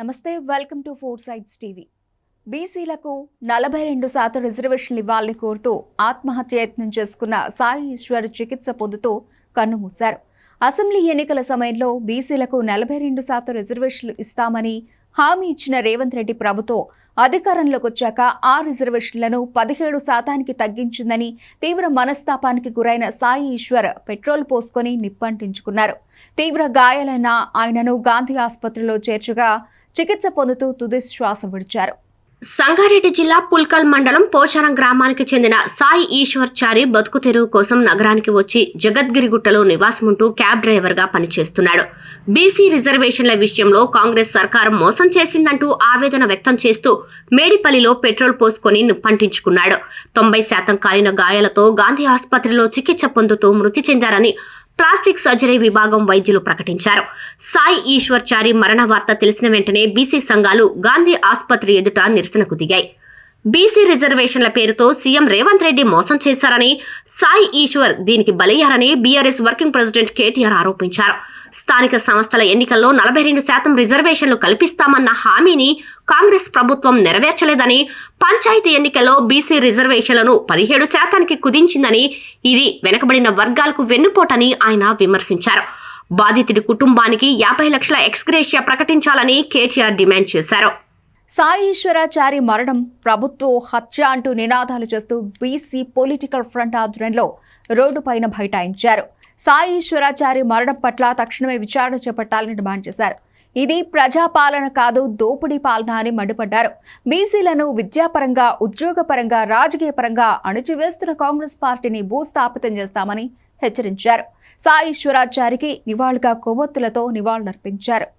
నమస్తే, welcome to four sides TV. బీసీలకు 42% రిజర్వేషన్లు ఇవ్వాలని కోరుతూ ఆత్మహత్య యత్నం చేసుకున్న సాయి ఈశ్వర్ చికిత్స పొందుతూ కన్నుమూశారు. అసెంబ్లీ ఎన్నికల సమయంలో బీసీలకు 42% రిజర్వేషన్లు ఇస్తామని హామీ ఇచ్చిన రేవంత్ రెడ్డి ప్రభుత్వం అధికారంలోకి వచ్చాక ఆ రిజర్వేషన్లను 17% తగ్గించిందని తీవ్ర మనస్తాపానికి గురైన సాయి ఈశ్వర్ పెట్రోల్ పోసుకొని నిప్పంటించుకున్నారు. తీవ్ర గాయాలైన ఆయనను గాంధీ ఆసుపత్రిలో చేర్చగా చికిత్స పొందుతూ తుది శ్వాస విడిచారు. సంగారెడ్డి జిల్లా పుల్కల్ మండలం పోచారం గ్రామానికి చెందిన సాయి ఈశ్వర్ చారి బతుకు తెరువు కోసం నగరానికి వచ్చి జగద్గిరిగుట్టలో నివాసముంటూ క్యాబ్ డ్రైవర్గా పనిచేస్తున్నాడు. బీసీ రిజర్వేషన్ల విషయంలో కాంగ్రెస్ సర్కారు మోసం చేసిందంటూ ఆవేదన వ్యక్తం చేస్తూ మేడిపల్లిలో పెట్రోల్ పోసుకొని నిప్పంటించుకున్నాడు. 90% కాలిన గాయాలతో గాంధీ ఆసుపత్రిలో చికిత్స పొందుతూ మృతి చెందారని ప్లాస్టిక్ సర్జరీ విభాగం వైద్యులు ప్రకటించారు. సాయి ఈశ్వర్ చారి మరణ వార్త తెలిసిన వెంటనే బీసీ సంఘాలు గాంధీ ఆసుపత్రి ఎదుట నిరసనకు దిగాయి. బీసీ రిజర్వేషన్ల పేరుతో సీఎం రేవంత్ రెడ్డి మోసం చేశారని, సాయి ఈశ్వర్ దీనికి బలయ్యారని బీఆర్ఎస్ వర్కింగ్ ప్రెసిడెంట్ కేటీఆర్ ఆరోపించారు. స్థానిక సంస్థల ఎన్నికల్లో 42% రిజర్వేషన్లు కల్పిస్తామన్న హామీని కాంగ్రెస్ ప్రభుత్వం నెరవేర్చలేదని, పంచాయతీ ఎన్నికల్లో బీసీ రిజర్వేషన్లను 17% కుదించిందని, ఇది వెనుకబడిన వర్గాలకు వెన్నుపోటని ఆయన విమర్శించారు. బాధితుడి కుటుంబానికి 50 లక్షల ఎక్స్గ్రేషియా ప్రకటించాలని కేటీఆర్ డిమాండ్ చేశారు. సాయి ఈశ్వరాచారి మరణం ప్రభుత్వ హత్య అంటూ నినాదాలు చేస్తూ బీసీ పొలిటికల్ ఫ్రంట్ ఆధ్వర్యంలో రోడ్డుపైన బైఠాయించారు. సాయి ఈశ్వరాచారి మరణం పట్ల తక్షణమే విచారణ చేపట్టాలని డిమాండ్ చేశారు. ఇది ప్రజాపాలన కాదు, దోపిడీ పాలన అని మండిపడ్డారు. బీసీలను విద్యాపరంగా, ఉద్యోగపరంగా, రాజకీయ పరంగా అణిచివేస్తున్న కాంగ్రెస్ పార్టీని భూస్థాపితం చేస్తామని హెచ్చరించారు. సాయి ఈశ్వరాచారికి నివాళుగా కొవ్వొత్తులతో నివాళులర్పించారు.